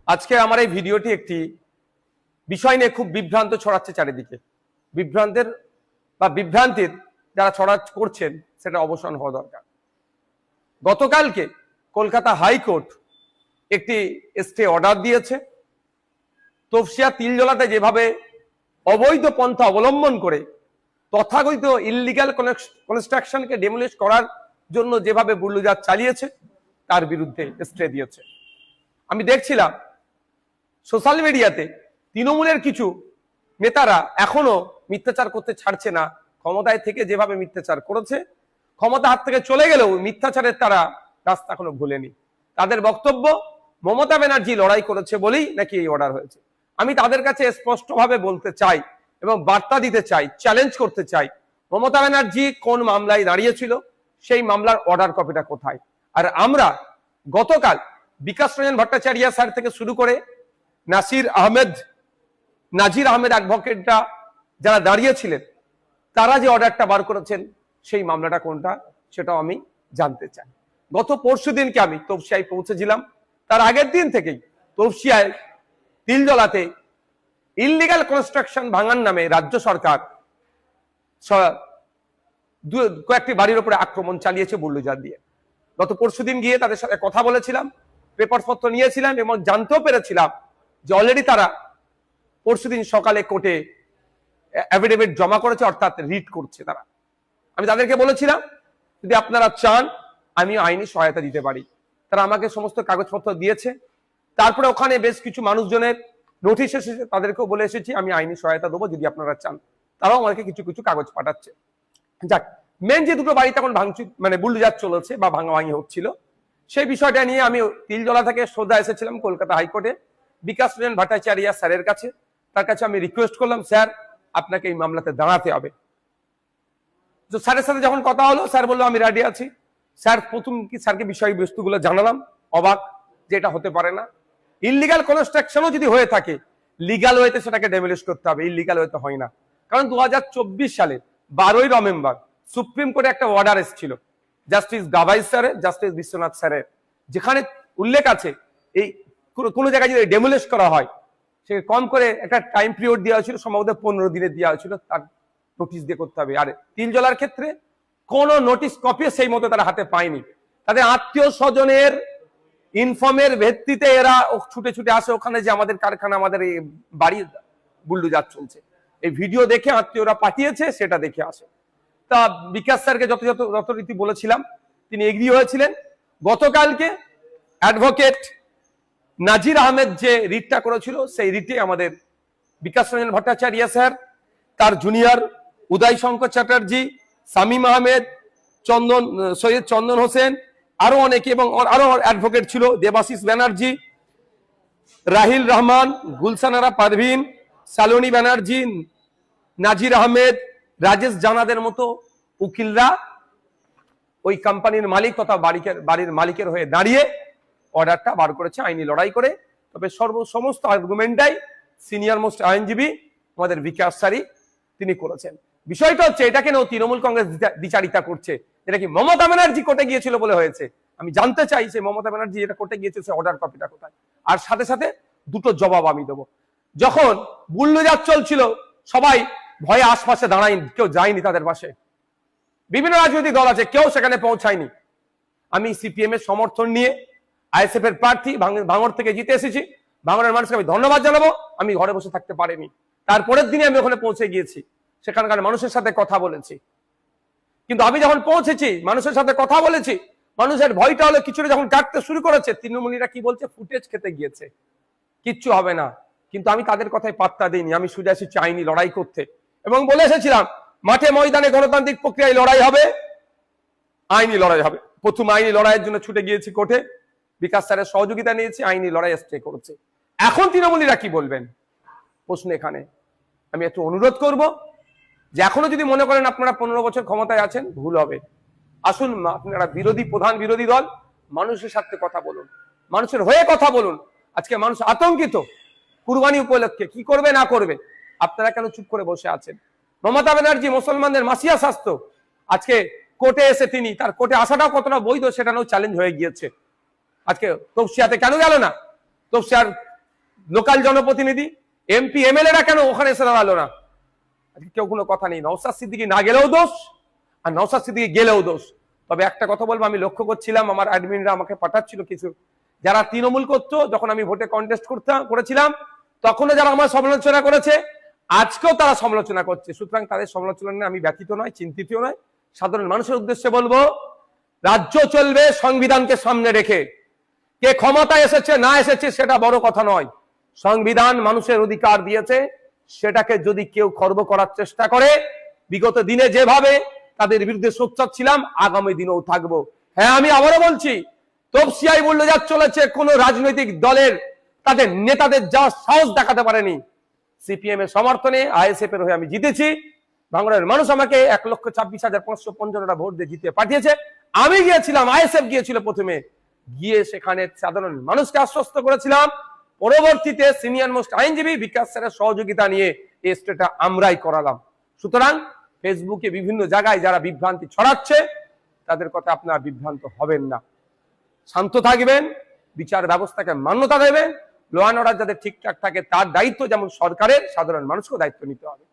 আজকে আমার এই ভিডিওটি একটি বিষয় নিয়ে খুব বিভ্রান্ত ছড়াচ্ছে চারিদিকে। বিভ্রান্তির যারা করছেন সেটা অবসান হওয়া দরকার। গতকালকে কলকাতা হাইকোর্ট একটি স্টে অর্ডার দিয়েছে। তফসিয়া তিলজলাতে যেভাবে অবৈধ পন্থা অবলম্বন করে তথাকথিত ইললিগ্যাল কনস্ট্রাকশনকে ডেমোলিশ করার জন্য যেভাবে বুল্ডোজার চালিয়েছে তার বিরুদ্ধে স্টে দিয়েছে। আমি দেখছিলাম সোশ্যাল মিডিয়াতে তৃণমূলের কিছু নেতারা এখনো মিথ্যাচার করতে ছাড়ছে না। ক্ষমতায় থেকে যেভাবে মিথ্যাচার করেছে, ক্ষমতা হাত থেকে চলে গেলেও মিথ্যাচারের তারা রাস্তা এখনো ভুলেনি। তাদের বক্তব্য মমতা ব্যানার্জি লড়াই করেছে বলেই নাকি এই অর্ডার হয়েছে। আমি তাদের কাছে স্পষ্টভাবে বলতে চাই এবং বার্তা দিতে চাই, চ্যালেঞ্জ করতে চাই, মমতা ব্যানার্জি কোন মামলায় দাঁড়িয়েছিল, সেই মামলার অর্ডার কপিটা কোথায়? আর আমরা গতকাল বিকাশ রঞ্জন ভট্টাচার্য স্যার থেকে শুরু করে নাজির আহমেদ অ্যাডভোকেটরা যারা দাঁড়িয়েছিলেন তারা যে অর্ডারটা বার করেছেন সেই মামলাটা কোনটা সেটাও আমি জানতে চাই। গত পরশুদিনকে আমি তফসিয়ায় পৌঁছেছিলাম। তার আগের দিন থেকেই তফসিয়ায় তিলজলাতে ইললিগ্যাল কনস্ট্রাকশন ভাঙার নামে রাজ্য সরকার কয়েকটি বাড়ির উপরে আক্রমণ চালিয়েছে বুল্ডোজার দিয়ে। গত পরশুদিন গিয়ে তাদের সাথে কথা বলেছিলাম, পেপারপত্র নিয়েছিলাম এবং জানতেও পেরেছিলাম যে অলরেডি তারা পরশুদিন সকালে কোর্টে অ্যাফিডেভিট জমা করেছে, অর্থাৎ রিট করছে তারা। আমি তাদেরকে বলেছিলাম যদি আপনারা চান আমি আইনি সহায়তা দিতে পারি। তারা আমাকে সমস্ত কাগজপত্র দিয়েছে। তারপরে ওখানে বেশ কিছু মানুষজনের নোটিশ এসেছে, তাদেরকেও বলে এসেছি আমি আইনি সহায়তা দেবো যদি আপনারা চান। তারাও আমাকে কিছু কিছু কাগজ পাঠাচ্ছে। যাক, মেন যে দুটো বাড়িতে এখন ভাঙচুর বুল্ডোজার চলেছে বা ভাঙাভাঙি হচ্ছিল সেই বিষয়টা নিয়ে আমি তিলজলা থেকে সোজা এসেছিলাম কলকাতা হাইকোর্টে বিকাশ রঞ্জন ভট্টাচার্য স্যারের কাছে। তার কাছে আমি রিকোয়েস্ট করলাম, স্যার আপনাকে এই মামলাতে দাঁড়াতে হবে। তো স্যারের সাথে যখন কথা হলো, স্যার বললো আমি রেডি আছি। স্যার প্রথম কি স্যারকে বিষয়বস্তুগুলো জানালাম, অবাক যে এটা হতে পারে না। ইললিগাল কনস্ট্রাকশনও যদি হয়ে থাকে লিগাল ওয়েতে সেটাকে ডেমোলিশ করতে হবে, ইললিগাল ওয়েতে হয় না। কারণ 2024 সালে 12ই নভেম্বর সুপ্রিম কোর্টে একটা অর্ডার এসেছিল জাস্টিস গাভাই স্যারের, জাস্টিস বিশ্বনাথ স্যারের, যেখানে উল্লেখ আছে এই কোনো জায়গায় যদি ডেমোলিশ করা হয় সে কম করে একটা টাইম পিরিয়ড দেওয়া হয়েছিল, সম্ভবত 15 দিনের দেওয়া হয়েছিল, তার নোটিশ দিয়ে করতে হবে। আর তিলজলার ক্ষেত্রে কোনো নোটিশ কপি সেই মতো তারা হাতে পায়নি। তাদের আত্মীয় স্বজনের ইনফর্মের ভিত্তিতে এরা ছুটে ছুটে আসে ওখানে যে আমাদের কারখানা, আমাদের এই বাড়ি বুল্ডোজার চলছে। এই ভিডিও দেখে আত্মীয়রা পাঠিয়েছে, সেটা দেখে আসে। তা বিকাশ স্যারকে যথারীতি বলেছিলাম, তিনি এগ্রি হয়েছিলেন। গতকালকে অ্যাডভোকেট নাজির আহমেদ যে রিটটা করেছিল সেই রিটে আমাদের বিকাশ রঞ্জন ভট্টাচার্য স্যার, তার জুনিয়র উদয় শঙ্কর চ্যাটার্জি, শামীম আহমেদ, সৈয়দ চন্দন হোসেন, আরো অনেকে এবং আরো অ্যাডভোকেট ছিল, দেবাশিস ব্যানার্জি, রাহিল রহমান, গুলশানারা পারভিন, সালোনী ব্যানার্জি, নাজির আহমেদ, রাজেশ জানাদের মতো উকিলরা ওই কোম্পানির মালিক তথা বাড়ির মালিকের হয়ে দাঁড়িয়ে অর্ডারটা বার করেছে আইনি লড়াই করে। তবে সমস্ত আর্গুমেন্টটাই সিনিয়র মোস্ট আইনজীবী আমাদের বিকাশ স্যারই তিনি করেছেন। বিষয়টা হচ্ছে এটা কেন তৃণমূল কংগ্রেস দ্বিচারিতা করছে, এটা কি মমতা ব্যানার্জি কোর্টে গিয়েছিল বলে হয়েছে? আমি জানতে চাই যে মমতা ব্যানার্জি এটা কোর্টে গিয়েছে সে অর্ডার কপিটা কোথায়? আর সাথে সাথে দুটো জবাব আমি দেবো। যখন বুল্ডোজার চলছিল সবাই ভয়ে আশপাশে দাঁড়ায়নি, কেউ যায়নি তাদের পাশে। বিভিন্ন রাজনৈতিক দল আছে, কেউ সেখানে পৌঁছায়নি। আমি সিপিএম এর সমর্থন নিয়ে আইএসএফ এর প্রার্থী ভাঙড় থেকে জিতে এসেছি। ভাঙড়ের মানুষকে আমি ধন্যবাদ জানাবো, আমি ঘরে বসে থাকতে পারিনি। তারপরের দিনে আমি ওখানে পৌঁছে গিয়েছি, সেখানকার মানুষের সাথে কথা বলেছি। কিন্তু আমি যখন পৌঁছেছি, মানুষের সাথে কথা বলেছি, মানুষের ভয়টা হলো কিছুটা যখন কাটতে শুরু করেছে, তৃণমূলীরা কি বলছে, ফুটেজ খেতে গিয়েছে, কিচ্ছু হবে না। কিন্তু আমি তাদের কথায় পাত্তা দিইনি। আমি শুধু এসেছি আইনি লড়াই করতে এবং বলে এসেছিলাম মাঠে ময়দানে গণতান্ত্রিক প্রক্রিয়ায় লড়াই হবে, আইনি লড়াই হবে। প্রথম আইনি লড়াইয়ের জন্য ছুটে গিয়েছি কোর্টে, বিকাশ স্যারের সহযোগিতা নিয়েছি, আইনি লড়াই স্টে করেছে। এখন তৃণমূলীরা কি বলবেন প্রশ্ন এখানে। আমি একটু অনুরোধ করব যে এখনো যদি মনে করেন আপনারা 15 বছর ক্ষমতায় আছেন, ভুল হবে। আসুন আপনারা প্রধান বিরোধী দল, মানুষের সাথে কথা বলুন, মানুষের হয়ে কথা বলুন। আজকে মানুষ আতঙ্কিত কুরবানি উপলক্ষে, কি করবে না করবে। আপনারা কেন চুপ করে বসে আছেন? মমতা ব্যানার্জি মুসলমানদের মাসিয়া স্বাস্থ্য আজকে কোর্টে এসে তিনি তার কোর্টে আসাটাও কতটা বৈধ সেটাও চ্যালেঞ্জ হয়ে গিয়েছে। আজকে তফসিয়াতে কেন গেল না? তফসিয়ার লোকাল জনপ্রতিনিধি, এমপি এমএলএরা কেন ওখানে এসে দাঁড়ালো না? আজকে কেউ কোনো কথা নেই। নওশাদ সিদ্দিকী না গেলেও দোষ, আর নওশাদ সিদ্দিকী গেলেও দোষ। তবে একটা কথা বলবো, আমি লক্ষ্য করছিলাম আমার অ্যাডমিনরা আমাকে পাঠাচ্ছিল কিছু, যারা তৃণমূল করতো যখন আমি ভোটে কন্টেস্ট করেছিলাম তখনও যারা আমার সমালোচনা করেছে, আজকেও তারা সমালোচনা করছে। সুতরাং তাদের সমালোচনা নিয়ে আমি ব্যথিত নয়, চিন্তিত নয়। সাধারণ মানুষের উদ্দেশ্যে বলবো, রাজ্য চলবে সংবিধানকে সামনে রেখে। কে ক্ষমতায় এসেছে না এসেছে সেটা বড় কথা নয়। সংবিধান মানুষের অধিকার দিয়েছে, সেটাকে যদি কেউ খর্ব করার চেষ্টা করে, বিগত দিনে যেভাবে তাদের বিরুদ্ধে সোচ্চার ছিলাম, আগামী দিনেও থাকবো। হ্যাঁ, আমি আবারও বলছি, তফসিয়ায় বুলডোজার চলেছে, কোন রাজনৈতিক দলের তাদের নেতাদের যাওয়ার সাহস দেখাতে পারেনি। সিপিএম এর সমর্থনে আইএসএফ এর হয়ে আমি জিতেছি। বাংলার মানুষ আমাকে 1,26,515টা ভোট দিয়ে জিতে পাঠিয়েছে। আমি গিয়েছিলাম, আইএসএফ গিয়েছিল প্রথমে, গিয়ে সেখানে সাধারণ মানুষকে আশ্বস্ত করেছিলাম। পরবর্তীতে সিনিয়র মোস্ট আইনজীবী বিকাশ স্যারের সহযোগিতা নিয়ে এই স্টেটা আমরাই করালাম। সুতরাং ফেসবুকে বিভিন্ন জায়গায় যারা বিভ্রান্তি ছড়াচ্ছে, তাদের কথা আপনারা বিভ্রান্ত হবেন না, শান্ত থাকবেন, বিচার ব্যবস্থাকে মান্যতা দেবেন। ল অ্যান্ড অর্ডার যাতে ঠিকঠাক থাকে তার দায়িত্ব যেমন সরকারের, সাধারণ মানুষকেও দায়িত্ব নিতে হবে।